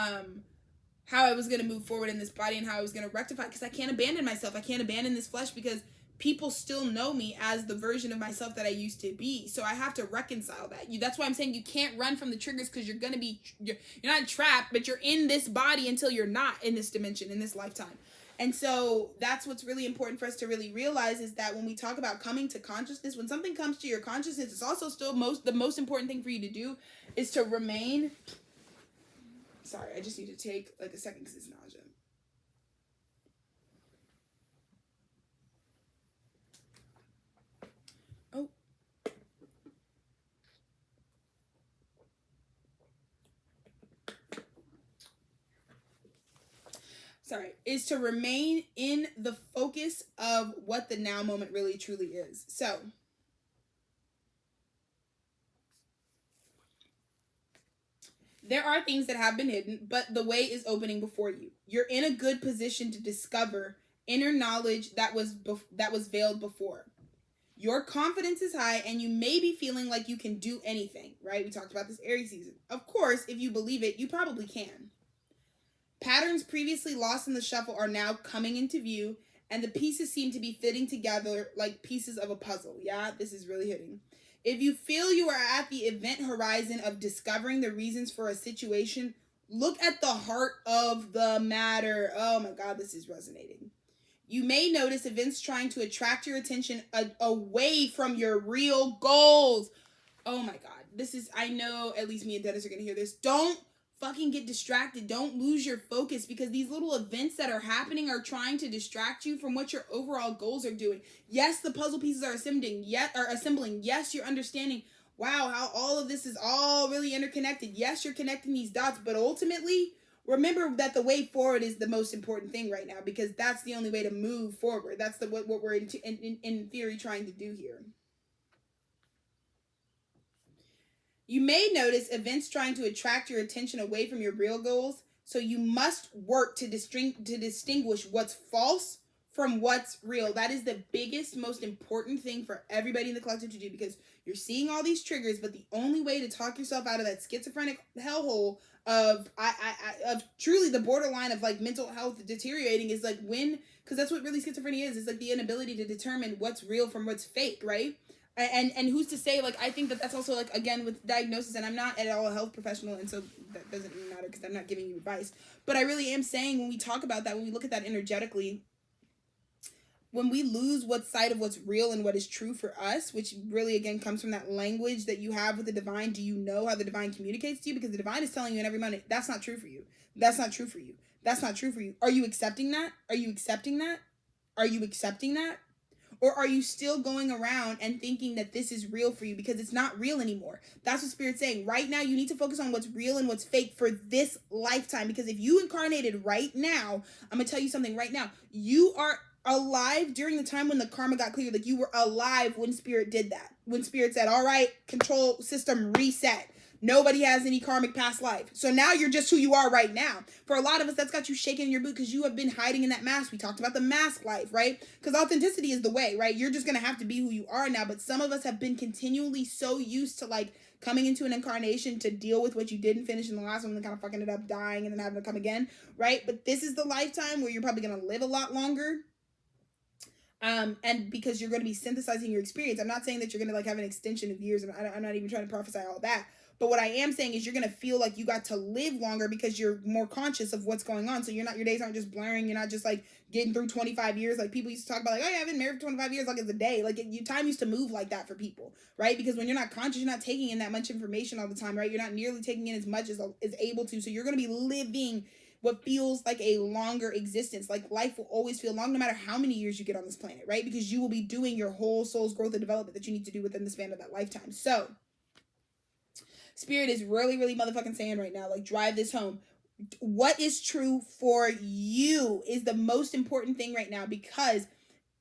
how I was going to move forward in this body and how I was going to rectify, because I can't abandon myself. I can't abandon this flesh because people still know me as the version of myself that I used to be. So I have to reconcile that. That's why I'm saying you can't run from the triggers, because you're going to be, you're not trapped, but you're in this body until you're not in this dimension, in this lifetime. And so that's what's really important for us to really realize, is that when we talk about coming to consciousness, when something comes to your consciousness, it's also still the most important thing for you to do is to remain. Sorry, I just need to take like a second because it's nausea. Oh. Sorry, is to remain in the focus of what the now moment really truly is. So, there are things that have been hidden, but the way is opening before you. You're in a good position to discover inner knowledge that was veiled before. Your confidence is high, and you may be feeling like you can do anything, right? We talked about this Aries season. Of course, if you believe it, you probably can. Patterns previously lost in the shuffle are now coming into view, and the pieces seem to be fitting together like pieces of a puzzle. Yeah, this is really hitting. If you feel you are at the event horizon of discovering the reasons for a situation, look at the heart of the matter. Oh my God, this is resonating. You may notice events trying to attract your attention away from your real goals. Oh my God, this is, I know at least me and Dennis are going to hear this. Don't fucking get distracted. Don't lose your focus, because these little events that are happening are trying to distract you from what your overall goals are doing. Yes, the puzzle pieces are assembling. Yes, you're understanding, wow, how all of this is all really interconnected. Yes, you're connecting these dots, but ultimately, remember that the way forward is the most important thing right now, because that's the only way to move forward. That's what we're in theory trying to do here. You may notice events trying to attract your attention away from your real goals, so you must work to distinguish what's false from what's real. That is the biggest, most important thing for everybody in the collective to do, because you're seeing all these triggers, but the only way to talk yourself out of that schizophrenic hellhole of truly the borderline of like mental health deteriorating is like because that's what really schizophrenia is. It's like the inability to determine what's real from what's fake, right? And who's to say, like, I think that that's also, like, again, with diagnosis, and I'm not at all a health professional, and so that doesn't even matter because I'm not giving you advice, but I really am saying, when we talk about that, when we look at that energetically, when we lose what side of what's real and what is true for us, which really, again, comes from that language that you have with the divine, do you know how the divine communicates to you? Because the divine is telling you in every moment, that's not true for you. That's not true for you. That's not true for you. Are you accepting that? Are you accepting that? Are you accepting that? Or are you still going around and thinking that this is real for you? Because it's not real anymore. That's what Spirit's saying. Right now, you need to focus on what's real and what's fake for this lifetime. Because if you incarnated right now, I'm going to tell you something right now. You are alive during the time when the karma got cleared. Like, you were alive when Spirit did that. When Spirit said, all right, control system reset. Nobody has any karmic past life. So now you're just who you are right now. For a lot of us, that's got you shaking in your boot because you have been hiding in that mask. We talked about the mask life, right? Because authenticity is the way, right? You're just going to have to be who you are now. But some of us have been continually so used to like coming into an incarnation to deal with what you didn't finish in the last one and kind of fucking it up, dying, and then having to come again, right? But this is the lifetime where you're probably going to live a lot longer. And because you're going to be synthesizing your experience. I'm not saying that you're going to like have an extension of years. I'm not even trying to prophesy all that. But what I am saying is you're going to feel like you got to live longer because you're more conscious of what's going on. So your days aren't just blurring. You're not just like getting through 25 years. Like people used to talk about like, oh yeah, I've been married for 25 years. Like it's a day. Like time used to move like that for people, right? Because when you're not conscious, you're not taking in that much information all the time, right? You're not nearly taking in as much as able to. So you're going to be living what feels like a longer existence. Like life will always feel long no matter how many years you get on this planet, right? Because you will be doing your whole soul's growth and development that you need to do within the span of that lifetime. So Spirit is really, really motherfucking saying right now, like, drive this home. What is true for you is the most important thing right now, because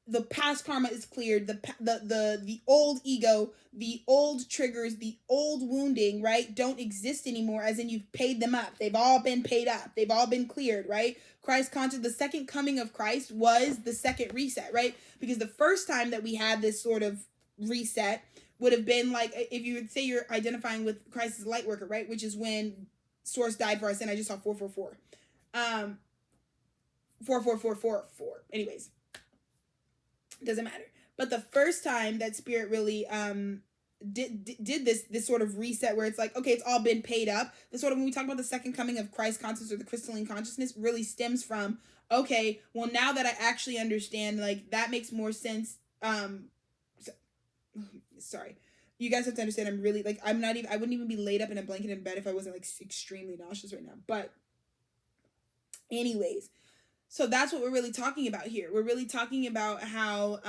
the past karma is cleared. The old ego, the old triggers, the old wounding, right, don't exist anymore, as in you've paid them up. They've all been paid up. They've all been cleared, right? Christ conscious, the second coming of Christ was the second reset, right? Because the first time that we had this sort of reset would have been like, if you would say you're identifying with Christ as a light worker, right? Which is when Source died for our sin. I just saw 444. 44444. Anyways, doesn't matter. But the first time that Spirit really did this sort of reset, where it's like, okay, it's all been paid up. The sort of, when we talk about the second coming of Christ consciousness, or the crystalline consciousness, really stems from, okay, well, now that I actually understand, like, that makes more sense. Sorry, you guys have to understand, I'm really, like, I wouldn't even be laid up in a blanket in bed if I wasn't, like, extremely nauseous right now. But anyways, so that's what we're really talking about here. We're really talking about how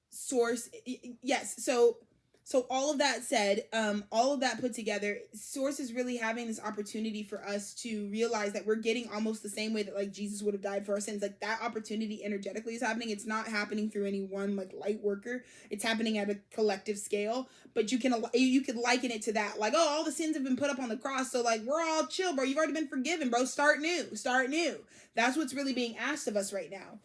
Source, yes, so all of that said, all of that put together, Source is really having this opportunity for us to realize that we're getting almost the same way that, like, Jesus would have died for our sins. Like, that opportunity energetically is happening. It's not happening through any one, like, light worker. It's happening at a collective scale. But you could liken it to that, like, oh, all the sins have been put up on the cross, so, like, we're all chill, bro. You've already been forgiven, bro. Start new. That's what's really being asked of us right now.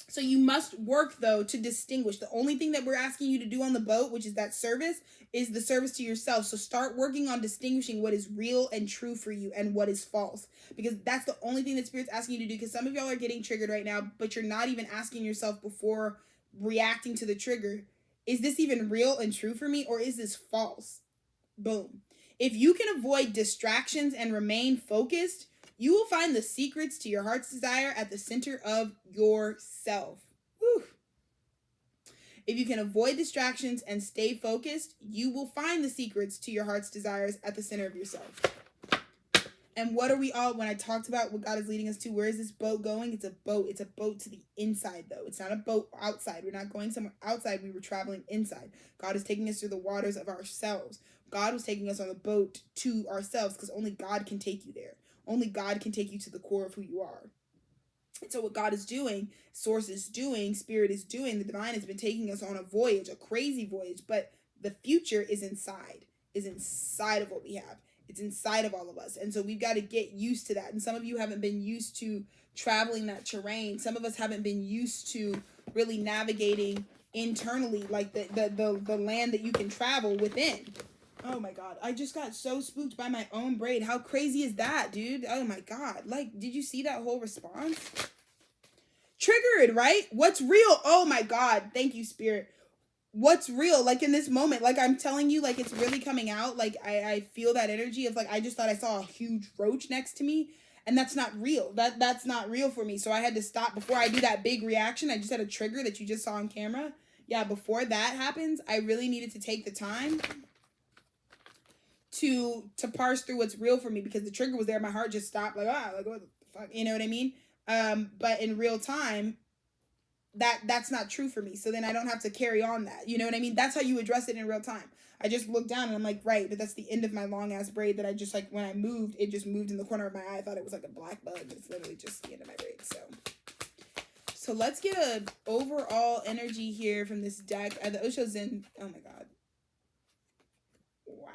So you must work, though, to distinguish. The only thing that we're asking you to do on the boat, which is that service, is the service to yourself. So start working on distinguishing what is real and true for you and what is false. Because that's the only thing that Spirit's asking you to do. Because some of y'all are getting triggered right now, but you're not even asking yourself before reacting to the trigger, is this even real and true for me, or is this false? Boom. If you can avoid distractions and remain focused, you will find the secrets to your heart's desire at the center of yourself. Whew. If you can avoid distractions and stay focused, you will find the secrets to your heart's desires at the center of yourself. And what are we all, when I talked about what God is leading us to, where is this boat going? It's a boat. It's a boat to the inside, though. It's not a boat outside. We're not going somewhere outside. We were traveling inside. God is taking us through the waters of ourselves. God was taking us on the boat to ourselves, because only God can take you there. Only God can take you to the core of who you are. And so what God is doing, Source is doing, Spirit is doing, the divine has been taking us on a voyage, a crazy voyage, but the future is inside of what we have. It's inside of all of us. And so we've got to get used to that. And some of you haven't been used to traveling that terrain. Some of us haven't been used to really navigating internally, like the land that you can travel within. Oh my God, I just got so spooked by my own braid. How crazy is that, dude? Oh my God. Like, did you see that whole response? Triggered, right? What's real? Oh my God. Thank you, Spirit. What's real? Like, in this moment, like, I'm telling you, like, it's really coming out. Like, I feel that energy of, like, I just thought I saw a huge roach next to me, and that's not real. That's not real for me. So I had to stop before I do that big reaction. I just had a trigger that you just saw on camera. Yeah, before that happens, I really needed to take the time to parse through what's real for me, because the trigger was there. My heart just stopped, like, like, what the fuck, you know what I mean? But in real time, that's not true for me. So then I don't have to carry on that, you know what I mean? That's how you address it in real time. I just looked down and I'm like, right, but that's the end of my long ass braid that I just, like, when I moved, it just moved in the corner of my eye. I thought it was like a black bug, but it's literally just the end of my braid. So let's get a overall energy here from this deck. The Osho's in, oh my God. Wow.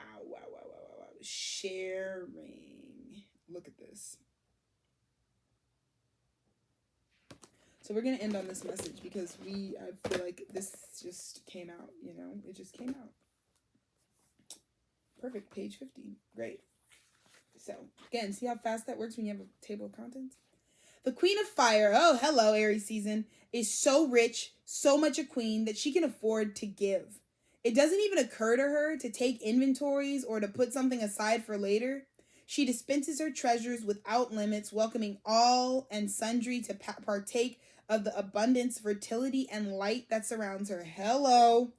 Sharing. Look at this. So we're going to end on this message, because I feel like this just came out, you know? It just came out. Perfect. Page 50. Great. So, again, see how fast that works when you have a table of contents? The Queen of Fire, oh, hello, Aries season, is so rich, so much a queen, that she can afford to give. It doesn't even occur to her to take inventories or to put something aside for later. She dispenses her treasures without limits, welcoming all and sundry to partake of the abundance, fertility, and light that surrounds her. Hello.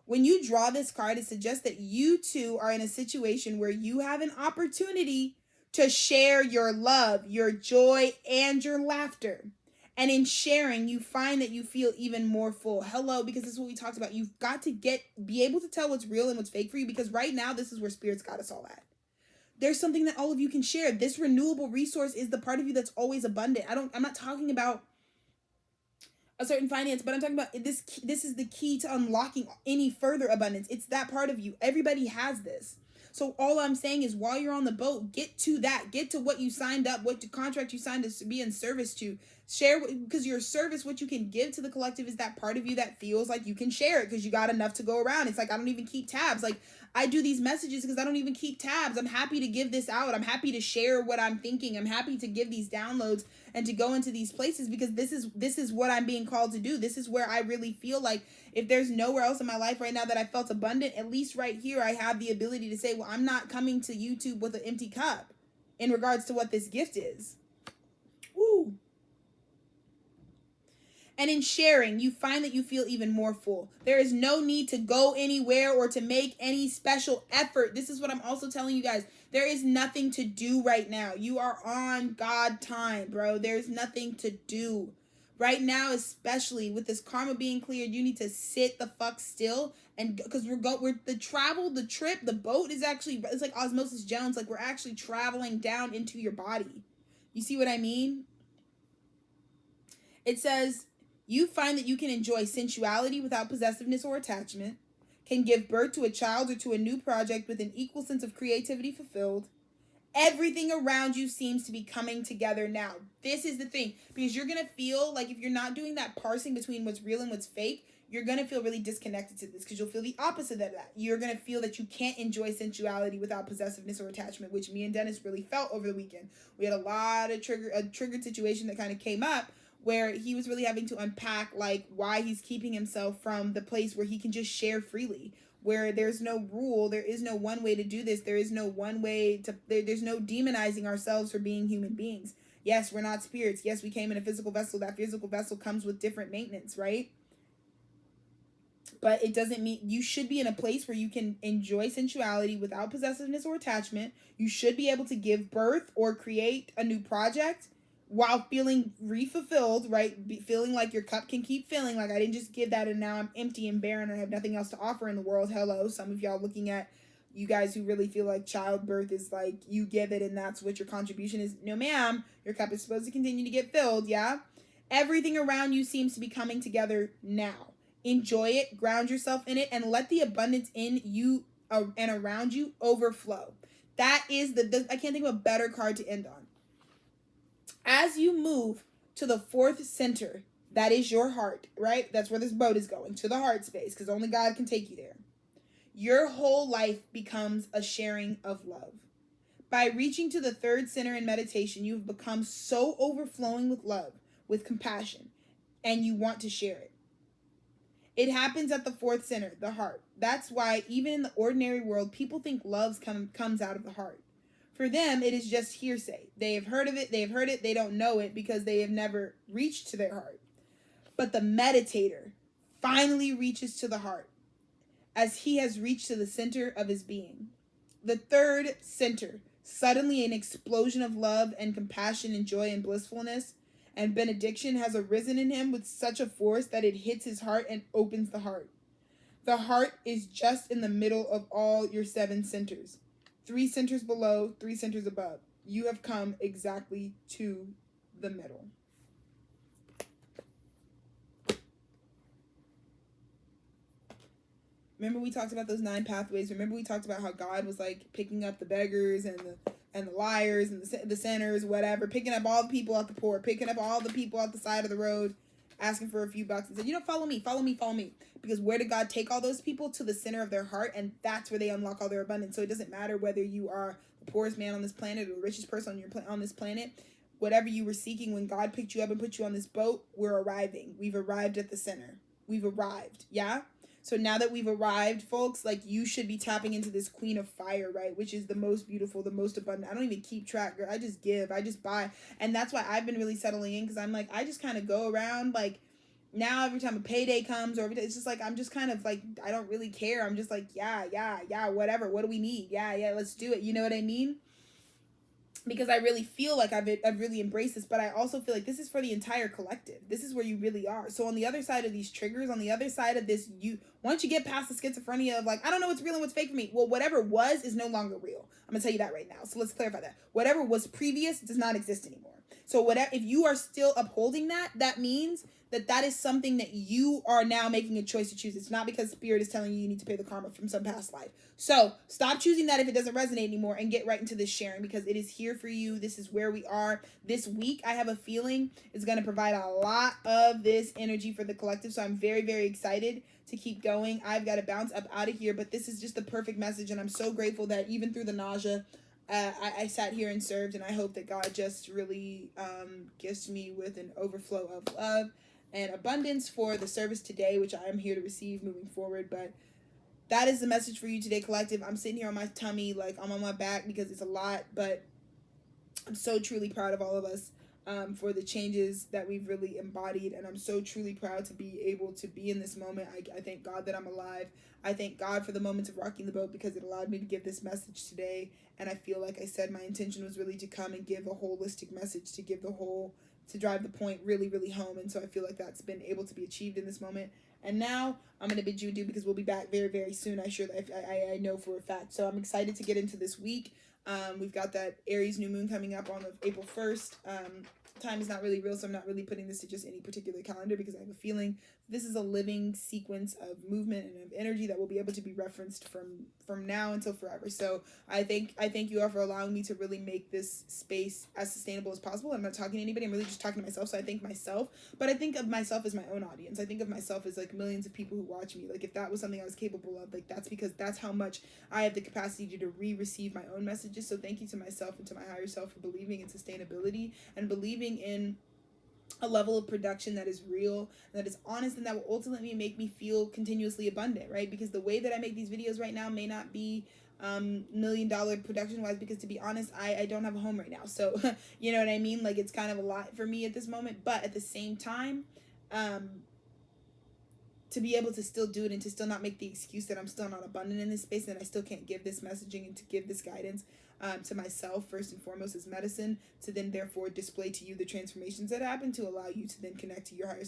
When you draw this card, it suggests that you too are in a situation where you have an opportunity to share your love, your joy, and your laughter. And in sharing, you find that you feel even more full. Hello, because this is what we talked about. You've got to be able to tell what's real and what's fake for you, because right now, this is where Spirit's got us all at. There's something that all of you can share. This renewable resource is the part of you that's always abundant. I'm not talking about a certain finance, but I'm talking about this. This is the key to unlocking any further abundance. It's that part of you. Everybody has this. So all I'm saying is, while you're on the boat, get to that. Get to what you signed up, what the contract you signed to be in service to. Share, because your service, what you can give to the collective, is that part of you that feels like you can share it because you got enough to go around. It's like, I don't even keep tabs. Like, I do these messages because I don't even keep tabs. I'm happy to give this out. I'm happy to share what I'm thinking. I'm happy to give these downloads and to go into these places, because this is what I'm being called to do. This is where I really feel like, if there's nowhere else in my life right now that I felt abundant, at least right here I have the ability to say, well, I'm not coming to YouTube with an empty cup in regards to what this gift is. Woo. And in sharing, you find that you feel even more full. There is no need to go anywhere or to make any special effort. This is what I'm also telling you guys. There is nothing to do right now. You are on God time, bro. There's nothing to do. Right now, especially with this karma being cleared, you need to sit the fuck still, and because we're the trip, the boat is actually, it's like Osmosis Jones, like we're actually traveling down into your body. You see what I mean? It says, you find that you can enjoy sensuality without possessiveness or attachment, can give birth to a child or to a new project with an equal sense of creativity fulfilled. Everything around you seems to be coming together now. This is the thing, because you're going to feel like, if you're not doing that parsing between what's real and what's fake, you're going to feel really disconnected to this, because you'll feel the opposite of that. You're going to feel that you can't enjoy sensuality without possessiveness or attachment, which me and Dennis really felt over the weekend. We had a lot of triggered situation that kind of came up, where he was really having to unpack like why he's keeping himself from the place where he can just share freely, where there's no rule, there is no one way to do this, there is no one way to, there's no demonizing ourselves for being human beings. Yes, we're not spirits. Yes, we came in a physical vessel. That physical vessel comes with different maintenance, right? But it doesn't mean, you should be in a place where you can enjoy sensuality without possessiveness or attachment. You should be able to give birth or create a new project while feeling refulfilled, right? Feeling like your cup can keep filling. Like, I didn't just give that and now I'm empty and barren and I have nothing else to offer in the world. Hello, some of y'all looking at you guys who really feel like childbirth is like you give it and that's what your contribution is. No, ma'am, your cup is supposed to continue to get filled, yeah? Everything around you seems to be coming together now. Enjoy it, ground yourself in it, and let the abundance in you and around you overflow. That is I can't think of a better card to end on. As you move to the fourth center, that is your heart, right? That's where this boat is going, to the heart space, because only God can take you there. Your whole life becomes a sharing of love. By reaching to the third center in meditation, you've become so overflowing with love, with compassion, and you want to share it. It happens at the fourth center, the heart. That's why even in the ordinary world, people think love comes out of the heart. For them, it is just hearsay. They have heard of it, they don't know it because they have never reached to their heart. But the meditator finally reaches to the heart, as he has reached to the center of his being. The third center, suddenly an explosion of love and compassion and joy and blissfulness and benediction has arisen in him with such a force that it hits his heart and opens the heart. The heart is just in the middle of all your 7 centers. 3 centers below, 3 centers above. You have come exactly to the middle. Remember we talked about those 9 pathways. Remember we talked about how God was like picking up the beggars and the liars and the sinners, whatever, picking up all the people out the poor, picking up all the people out the side of the road, asking for a few bucks and said, follow me. Because where did God take all those people? To the center of their heart, and that's where they unlock all their abundance. So it doesn't matter whether you are the poorest man on this planet or the richest person on this planet. Whatever you were seeking, when God picked you up and put you on this boat, we're arriving. We've arrived at the center. We've arrived, yeah? So now that we've arrived, folks, like, you should be tapping into this queen of fire, right? Which is the most beautiful, the most abundant. I don't even keep track, girl. I just give. I just buy. And that's why I've been really settling in, because I'm like, I just kind of go around, like, now every time a payday comes or it's just like, I'm just kind of like, I don't really care. I'm just like, yeah, whatever. What do we need? Yeah, let's do it. You know what I mean? because I really feel like I've really embraced this, but I also feel like this is for the entire collective. This is where you really are. So on the other side of these triggers, on the other side of this, once you get past the schizophrenia of like, I don't know what's real and what's fake for me. Well, whatever was is no longer real. I'm gonna tell you that right now. So let's clarify that. Whatever was previous does not exist anymore. So whatever, if you are still upholding that, that means that is something that you are now making a choice to choose. It's not because spirit is telling you need to pay the karma from some past life. So stop choosing that if it doesn't resonate anymore, and get right into this sharing, because it is here for you. This is where we are this week. I have a feeling it's going to provide a lot of this energy for the collective. So I'm very, very excited to keep going. I've got to bounce up out of here, but this is just the perfect message. And I'm so grateful that even through the nausea, I sat here and served, and I hope that God just really gifts me with an overflow of love and abundance for the service today, which I am here to receive moving forward. But that is the message for you today, collective. I'm sitting here on my tummy, like I'm on my back because it's a lot, but I'm so truly proud of all of us for the changes that we've really embodied, and I'm so truly proud to be able to be in this moment. I thank God that I'm alive. I thank God for the moments of rocking the boat, because it allowed me to give this message today, and I feel like I said my intention was really to come and give a holistic message, to drive the point really, really home. And so I feel like that's been able to be achieved in this moment. And now I'm going to bid you adieu, because we'll be back very, very soon. I know for a fact. So I'm excited to get into this week. We've got that Aries New Moon coming up on April 1st. Time is not really real, so I'm not really putting this to just any particular calendar, because I have a feeling this is a living sequence of movement and of energy that will be able to be referenced from now until forever. So I thank you all for allowing me to really make this space as sustainable as possible. I'm not talking to anybody. I'm really just talking to myself. So I thank myself, but I think of myself as my own audience. I think of myself as like millions of people who watch me. Like if that was something I was capable of, like that's because that's how much I have the capacity to receive my own messages. So thank you to myself and to my higher self for believing in sustainability and believing in a level of production that is real, that is honest, and that will ultimately make me feel continuously abundant, right? Because the way that I make these videos right now may not be $1 million production wise, because to be honest, I don't have a home right now. So you know what I mean? Like it's kind of a lot for me at this moment, but at the same time, to be able to still do it and to still not make the excuse that I'm still not abundant in this space and I still can't give this messaging and to give this guidance to myself first and foremost as medicine, to then therefore display to you the transformations that happen, to allow you to then connect to your higher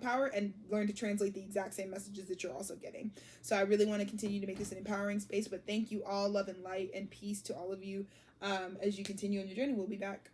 power and learn to translate the exact same messages that you're also getting. So I really want to continue to make this an empowering space, but thank you all, love and light and peace to all of you as you continue on your journey. We'll be back.